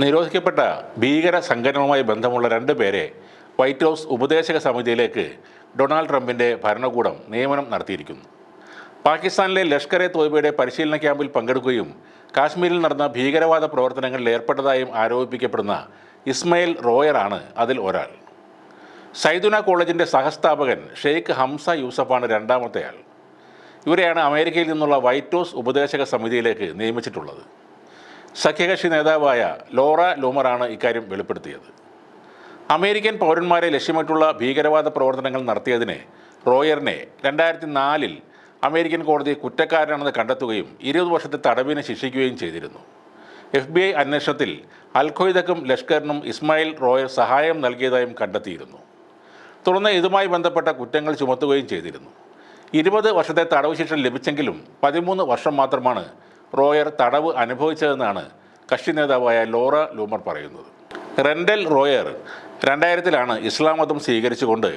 നിരോധിക്കപ്പെട്ട ഭീകര സംഘടനകളുമായി ബന്ധമുള്ള 2 പേരെ വൈറ്റ് ഹൗസ് ഉപദേശക സമിതിയിലേക്ക് ഡൊണാൾഡ് ട്രംപിൻ്റെ ഭരണകൂടം നിയമനം നടത്തിയിരിക്കുന്നു. പാകിസ്ഥാനിലെ ലഷ്കർ എ തോയ്ബയുടെ പരിശീലന ക്യാമ്പിൽ പങ്കെടുക്കുകയും കാശ്മീരിൽ നടന്ന ഭീകരവാദ പ്രവർത്തനങ്ങളിൽ ഏർപ്പെട്ടതായും ആരോപിക്കപ്പെടുന്ന ഇസ്മയിൽ റോയറാണ് അതിൽ ഒരാൾ. സൈദുന കോളേജിൻ്റെ സഹസ്ഥാപകൻ ഷെയ്ഖ് ഹംസ യൂസഫാണ് രണ്ടാമത്തെ ആൾ. ഇവരെയാണ് അമേരിക്കയിൽ നിന്നുള്ള വൈറ്റ് ഹൗസ് ഉപദേശക സമിതിയിലേക്ക് നിയമിച്ചിട്ടുള്ളത്. സഖ്യകക്ഷി നേതാവായ ലോറ ലൂമറാണ് ഇക്കാര്യം വെളിപ്പെടുത്തിയത്. അമേരിക്കൻ പൗരന്മാരെ ലക്ഷ്യമിട്ടുള്ള ഭീകരവാദ പ്രവർത്തനങ്ങൾ നടത്തിയതിന് റോയറിനെ 2004 അമേരിക്കൻ കോടതി കുറ്റക്കാരനാണെന്ന് കണ്ടെത്തുകയും 20 വർഷത്തെ തടവിന് ശിക്ഷിക്കുകയും ചെയ്തിരുന്നു. FBI അന്വേഷണത്തിൽ അൽ-ഖ്വയ്ദക്കും ലഷ്കറിനും ഇസ്മായിൽ റോയർ സഹായം നൽകിയതായും കണ്ടെത്തിയിരുന്നു. തുടർന്ന് ഇതുമായി ബന്ധപ്പെട്ട കുറ്റങ്ങൾ ചുമത്തുകയും ചെയ്തിരുന്നു. 20 വർഷത്തെ തടവ് ശിക്ഷ ലഭിച്ചെങ്കിലും 13 വർഷം മാത്രമാണ് റോയർ തടവ് അനുഭവിച്ചതെന്നാണ് കക്ഷി നേതാവായ ലോറ ലൂമർ പറയുന്നത്. റെൻഡൽ റോയർ 2000-ലാണ് ഇസ്ലാം മതം സ്വീകരിച്ചുകൊണ്ട്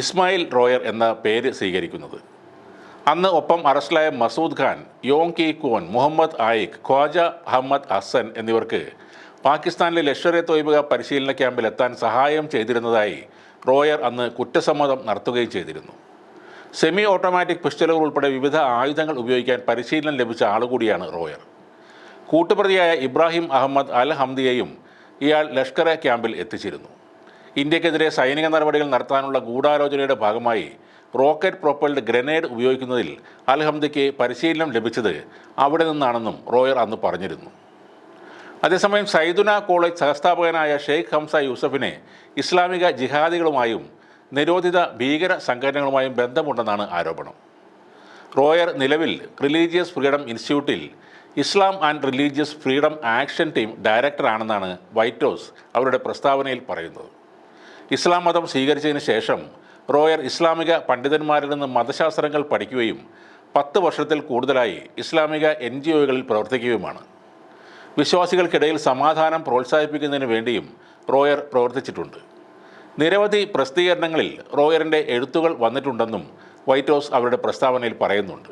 ഇസ്മായിൽ റോയർ എന്ന പേര് സ്വീകരിക്കുന്നത്. അന്ന് ഒപ്പം അറസ്റ്റിലായ മസൂദ് ഖാൻ, യോങ് കി കോൻ, മുഹമ്മദ് ആയിഖ്, ഖ്വാജ അഹമ്മദ് ഹസൻ എന്നിവർക്ക് പാകിസ്ഥാനിലെ ലഷ്കർ എ തോയ്ബ പരിശീലന ക്യാമ്പിൽ എത്താൻ സഹായം ചെയ്തിരുന്നതായി റോയർ അന്ന് കുറ്റസമ്മതം നടത്തുകയും ചെയ്തിരുന്നു. സെമി ഓട്ടോമാറ്റിക് പിസ്റ്റളുകൾ ഉൾപ്പെടെ വിവിധ ആയുധങ്ങൾ ഉപയോഗിക്കാൻ പരിശീലനം ലഭിച്ച ആളുകൂടിയാണ് റോയർ. കൂട്ടുപ്രതിയായ ഇബ്രാഹിം അഹമ്മദ് അൽ ഹംദിയെയും ഇയാൾ ലഷ്കർ എ ക്യാമ്പിൽ എത്തിച്ചിരുന്നു. ഇന്ത്യക്കെതിരെ സൈനിക നടപടികൾ നടത്താനുള്ള ഗൂഢാലോചനയുടെ ഭാഗമായി റോക്കറ്റ് പ്രൊപ്പൽഡ് ഗ്രനേഡ് ഉപയോഗിക്കുന്നതിൽ അൽ ഹംദിക്ക് പരിശീലനം ലഭിച്ചത് അവിടെ നിന്നാണെന്നും റോയർ അന്ന് പറഞ്ഞിരുന്നു. അതേസമയം സൈദുന കോളേജ് സഹസ്ഥാപകനായ ഷെയ്ഖ് ഹംസ യൂസഫിനെ ഇസ്ലാമിക ജിഹാദികളുമായും നിരോധിത ഭീകര സംഘടനകളുമായും ബന്ധമുണ്ടെന്നാണ് ആരോപണം. റോയർ നിലവിൽ റിലീജിയസ് ഫ്രീഡം ഇൻസ്റ്റിറ്റ്യൂട്ടിൽ Islam and religious freedom action team ഡയറക്ടറാണെന്നാണ് വൈറ്റ് ഹൗസ് അവരുടെ പ്രസ്താവനയിൽ പറയുന്നത്. ഇസ്ലാം മതം സ്വീകരിച്ചതിന് ശേഷം റോയർ ഇസ്ലാമിക പണ്ഡിതന്മാരിൽ നിന്ന് മതശാസ്ത്രങ്ങൾ പഠിക്കുകയും 10 വർഷത്തിൽ കൂടുതലായി ഇസ്ലാമിക NGOകളിൽ പ്രവർത്തിക്കുകയുമാണ്. വിശ്വാസികൾക്കിടയിൽ സമാധാനം പ്രോത്സാഹിപ്പിക്കുന്നതിന് വേണ്ടിയും റോയർ പ്രവർത്തിച്ചിട്ടുണ്ട്. നിരവധി പ്രസിദ്ധീകരണങ്ങളിൽ റോയറിൻ്റെ എഴുത്തുകൾ വന്നിട്ടുണ്ടെന്നും വൈറ്റ് ഹൗസ് അവരുടെ പ്രസ്താവനയിൽ പറയുന്നുണ്ട്.